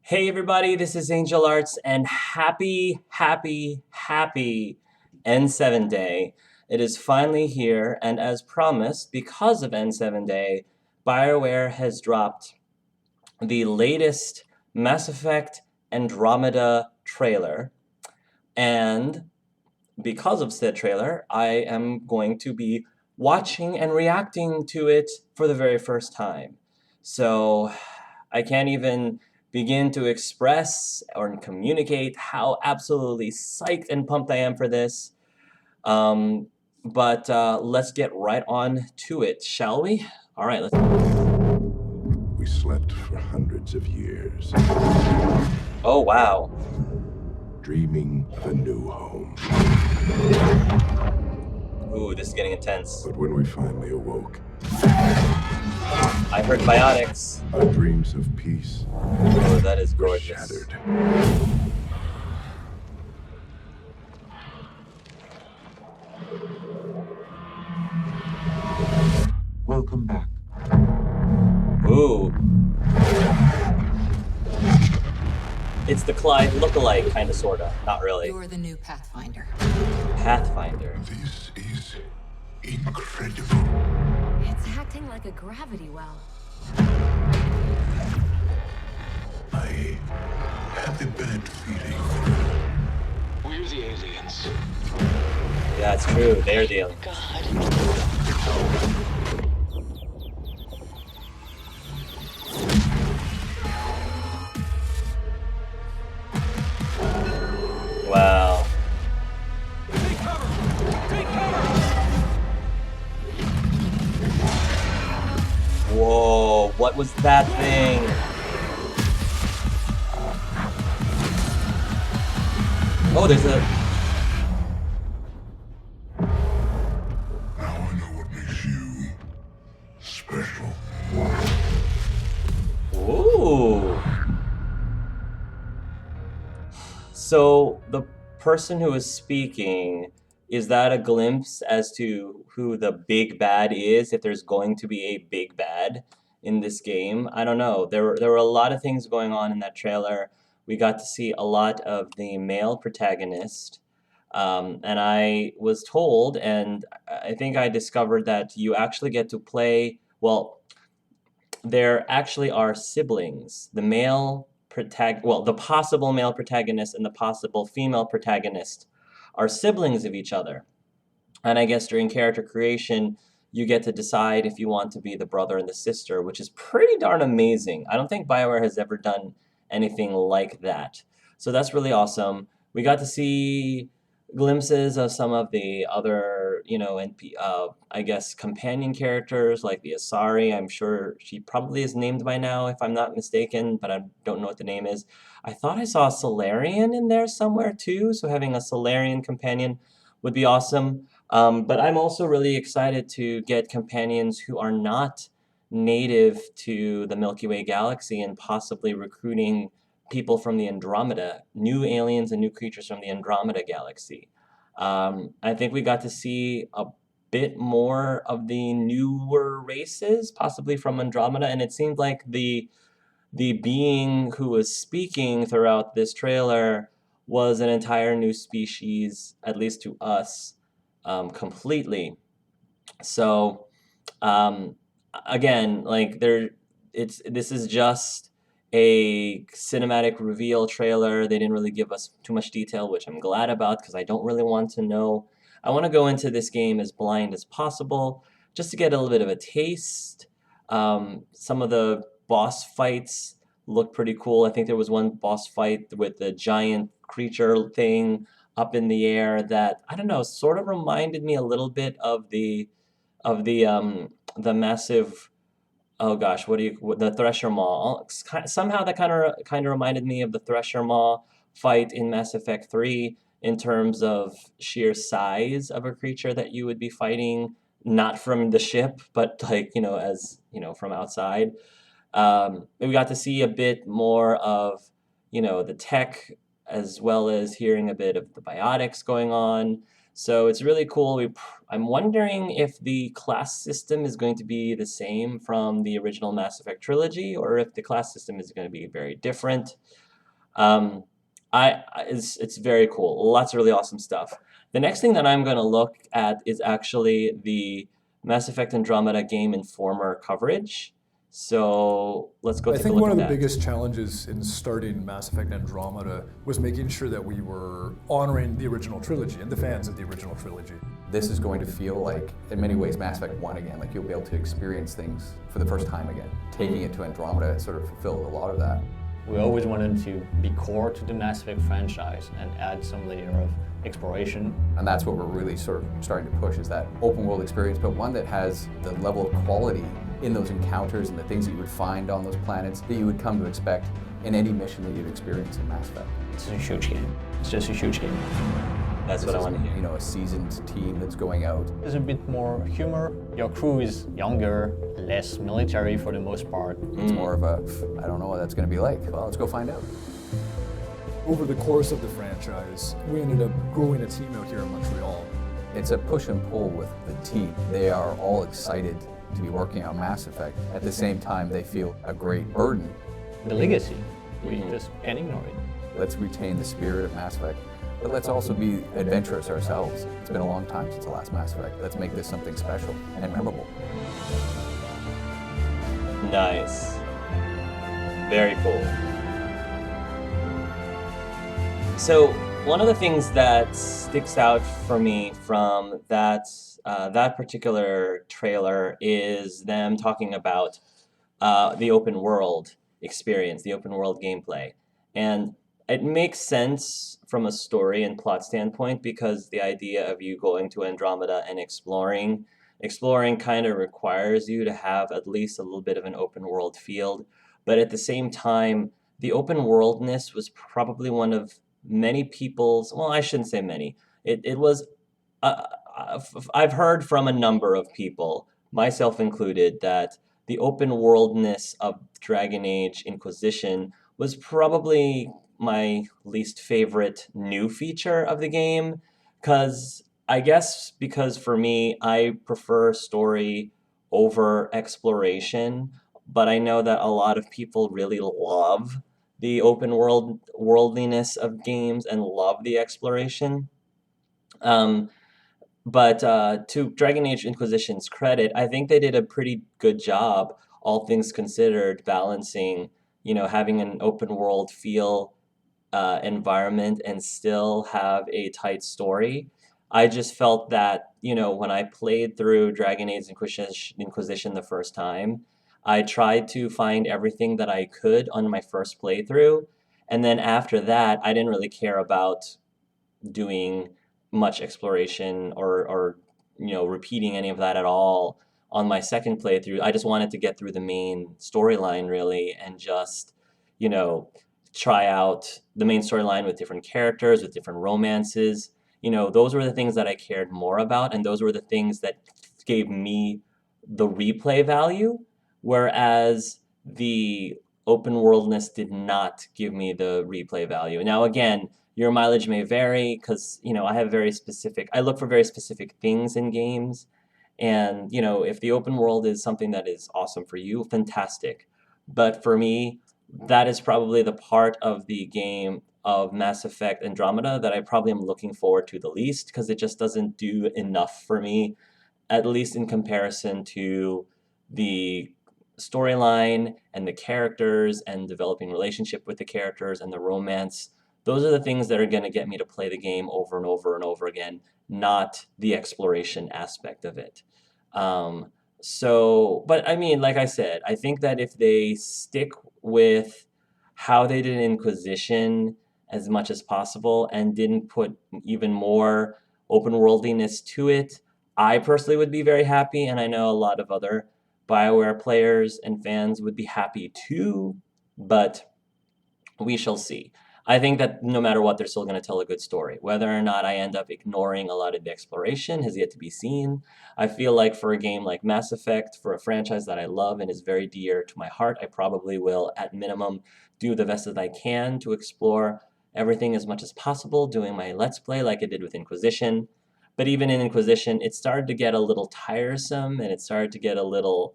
Hey everybody, this is Angel Arts and happy N7 Day. It is finally here, and as promised, because of N7 Day, BioWare has dropped the latest Mass Effect Andromeda trailer. And because of said trailer, I am going to be watching and reacting to it for the very first time. So I can't even begin to express or communicate how absolutely psyched and pumped I am for this. Um, but let's get right on to it, shall we? All right, let's. We slept for hundreds of years, Oh, wow. dreaming of a new home. Ooh, this is getting intense. But when we finally awoke, I heard biotics. our dreams of peace Oh, that is were gorgeous. shattered. Welcome back. Ooh. It's the Clyde look-alike, kind of, sorta. Not really. You're the new Pathfinder. Pathfinder. This is incredible. It's acting like a gravity well. I have a bad feeling. We're the aliens. Yeah, it's true. They're the aliens. Wow. Take cover! Take cover! Whoa, what was that thing? Oh, there's a... Now I know what makes you special. Ooh. So the person who is speaking, is that a glimpse as to who the big bad is, if there's going to be a big bad in this game? I don't know. There were a lot of things going on in that trailer. We got to see a lot of the male protagonist. And I was told, and I think I discovered that you actually get to play, well, there actually are siblings. The possible male protagonist and the possible female protagonist are siblings of each other. And I guess during character creation, you get to decide if you want to be the brother and the sister, which is pretty darn amazing. I don't think BioWare has ever done anything like that. So that's really awesome. We got to see glimpses of some of the other, I guess, companion characters like the Asari. I'm sure she probably is named by now, if I'm not mistaken, but I don't know what the name is. I thought I saw a Solarian in there somewhere too, so having a Solarian companion would be awesome. But I'm also really excited to get companions who are not native to the Milky Way galaxy and possibly recruiting people from the Andromeda, new aliens and new creatures from the Andromeda galaxy. I think we got to see a bit more of the newer races, possibly from Andromeda, and it seemed like the being who was speaking throughout this trailer was an entire new species, at least to us, completely. So, um, again, like this is just a cinematic reveal trailer. They didn't really give us too much detail, which I'm glad about because I don't really want to know. I want to go into this game as blind as possible, just to get a little bit of a taste. Some of the boss fights look pretty cool. I think there was one boss fight with the giant creature thing up in the air that, I don't know, sort of reminded me a little bit of the massive, oh gosh, the Thresher Maw. Somehow that kind of reminded me of the Thresher Maw fight in Mass Effect 3 in terms of sheer size of a creature that you would be fighting, not from the ship, but like, as, from outside. We got to see a bit more of, the tech, as well as hearing a bit of the biotics going on. So it's really cool. I'm wondering if the class system is going to be the same from the original Mass Effect trilogy, or if the class system is going to be very different. Um, it's very cool. Lots of really awesome stuff. The next thing that I'm going to look at is actually the Mass Effect Andromeda Game Informer coverage. So let's go I take a think look one at of the that. biggest challenges in starting Mass Effect Andromeda was making sure that we were honoring the original trilogy and the fans of the original trilogy. This is going to feel like, in many ways, Mass Effect 1 again. Like you'll be able to experience things for the first time again. Taking it to Andromeda sort of fulfilled a lot of that. We always wanted to be core to the Mass Effect franchise and add some layer of exploration. And that's what we're really sort of starting to push, is that open world experience, but one that has the level of quality in those encounters and the things that you would find on those planets that you would come to expect in any mission that you'd experience in Mass Effect. It's a huge game. It's just a huge game. That's what I want to hear. You know, a seasoned team that's going out. There's a bit more humor. Your crew is younger, less military for the most part. It's more of a, I don't know what that's going to be like. Well, let's go find out. Over the course of the franchise, we ended up growing a team out here in Montreal. It's a push and pull with the team. They are all excited to be working on Mass Effect. At the same time, they feel a great burden. The legacy, we just can't ignore it. Let's retain the spirit of Mass Effect, but let's also be adventurous ourselves. It's been a long time since the last Mass Effect. Let's make this something special and memorable. Nice. Very cool. So one of the things that sticks out for me from that particular trailer is them talking about the open world experience, the open world gameplay. And it makes sense from a story and plot standpoint, because the idea of you going to Andromeda and exploring kind of requires you to have at least a little bit of an open world field. But at the same time, the open worldness was probably one of many people's, well, I shouldn't say many. It was, I've heard from a number of people, myself included, that the open worldness of Dragon Age Inquisition was probably my least favorite new feature of the game, because for me, I prefer story over exploration, but I know that a lot of people really love the worldliness of games and love the exploration. But to Dragon Age Inquisition's credit, I think they did a pretty good job, all things considered, balancing, having an open world feel environment and still have a tight story. I just felt that, when I played through Dragon Age Inquisition the first time, I tried to find everything that I could on my first playthrough. And then after that, I didn't really care about doing much exploration or repeating any of that at all on my second playthrough. I just wanted to get through the main storyline, really, and just, try out the main storyline with different characters, with different romances. Those were the things that I cared more about, and those were the things that gave me the replay value, whereas the open worldness did not give me the replay value. Now, again, your mileage may vary, because, I look for very specific things in games. And, if the open world is something that is awesome for you, fantastic. But for me, that is probably the part of the game of Mass Effect Andromeda that I probably am looking forward to the least, because it just doesn't do enough for me, at least in comparison to the storyline and the characters and developing relationship with the characters and the romance. Those are the things that are going to get me to play the game over and over and over again, not the exploration aspect of it. But I mean, like I said, I think that if they stick with how they did Inquisition as much as possible and didn't put even more open worldliness to it, I personally would be very happy, and I know a lot of other BioWare players and fans would be happy too, but we shall see. I think that no matter what, they're still going to tell a good story. Whether or not I end up ignoring a lot of the exploration has yet to be seen. I feel like for a game like Mass Effect, for a franchise that I love and is very dear to my heart, I probably will, at minimum, do the best that I can to explore everything as much as possible, doing my Let's Play like I did with Inquisition. But even in Inquisition, it started to get a little tiresome, and it started to get a little,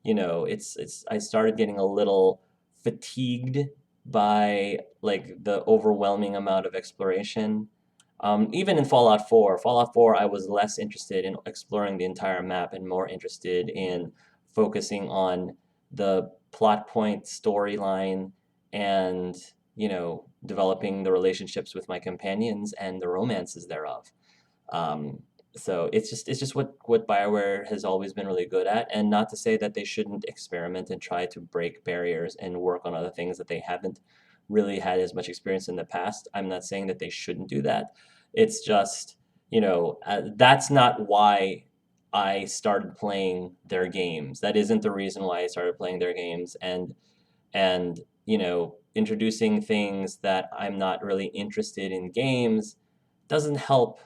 I started getting a little fatigued by like the overwhelming amount of exploration. Even in Fallout 4, I was less interested in exploring the entire map and more interested in focusing on the plot point storyline and, developing the relationships with my companions and the romances thereof. Um, so it's just what BioWare has always been really good at, and not to say that they shouldn't experiment and try to break barriers and work on other things that they haven't really had as much experience in the past. I'm not saying that they shouldn't do that. It's just, that's not why I started playing their games. That isn't the reason why I started playing their games, and introducing things that I'm not really interested in games doesn't help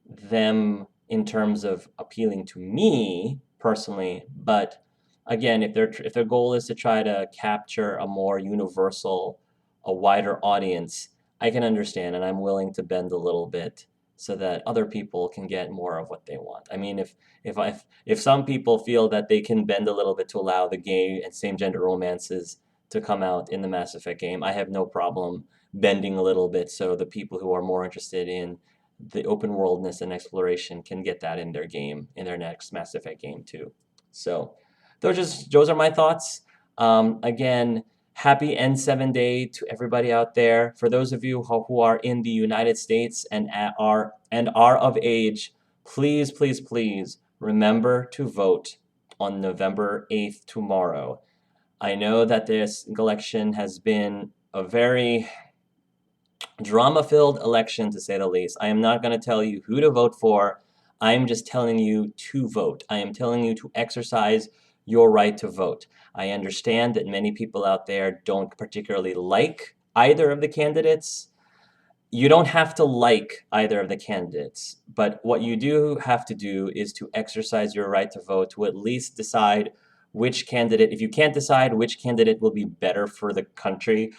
them in terms of appealing to me personally. But again, if their goal is to try to capture a more universal, a wider audience, I can understand, and I'm willing to bend a little bit so that other people can get more of what they want. I mean, if some people feel that they can bend a little bit to allow the gay and same gender romances to come out in the Mass Effect game, I have no problem bending a little bit so the people who are more interested in the open worldness and exploration can get that in their game, in their next Mass Effect game too. So those are my thoughts. Again, happy N7 Day to everybody out there. For those of you who are in the United States and are of age, please, please, please remember to vote on November 8th tomorrow. I know that this election has been a very drama-filled election, to say the least. I am not going to tell you who to vote for. I am just telling you to vote. I am telling you to exercise your right to vote. I understand that many people out there don't particularly like either of the candidates. You don't have to like either of the candidates, but what you do have to do is to exercise your right to vote, to at least decide which candidate, if you can't decide which candidate will be better for the country,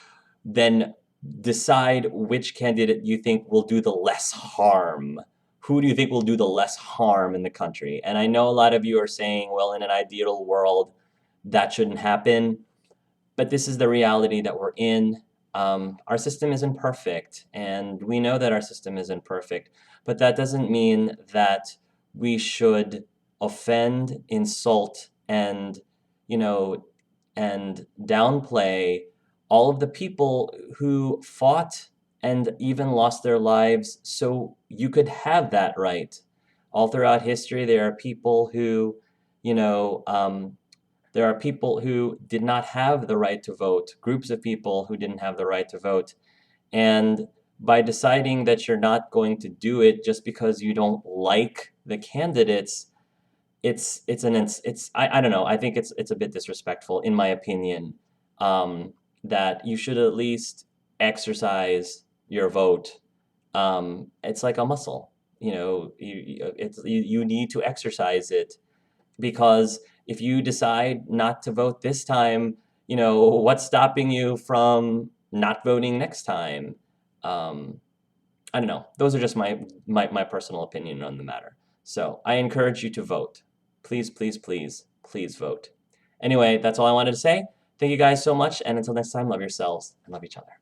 then decide which candidate you think will do the less harm. Who do you think will do the less harm in the country? And I know a lot of you are saying, well, in an ideal world, that shouldn't happen. But this is the reality that we're in. Our system isn't perfect, and we know that our system isn't perfect. But that doesn't mean that we should offend, insult, and and downplay all of the people who fought and even lost their lives so you could have that right. All throughout history, there are people who, there are people who did not have the right to vote, groups of people who didn't have the right to vote. And by deciding that you're not going to do it just because you don't like the candidates, I don't know. I think it's a bit disrespectful, in my opinion, that you should at least exercise your vote. It's like a muscle, you need to exercise it, because if you decide not to vote this time, what's stopping you from not voting next time? I don't know. Those are just my personal opinion on the matter. So I encourage you to vote. Please, please, please, please vote. Anyway, that's all I wanted to say. Thank you guys so much, and until next time, love yourselves and love each other.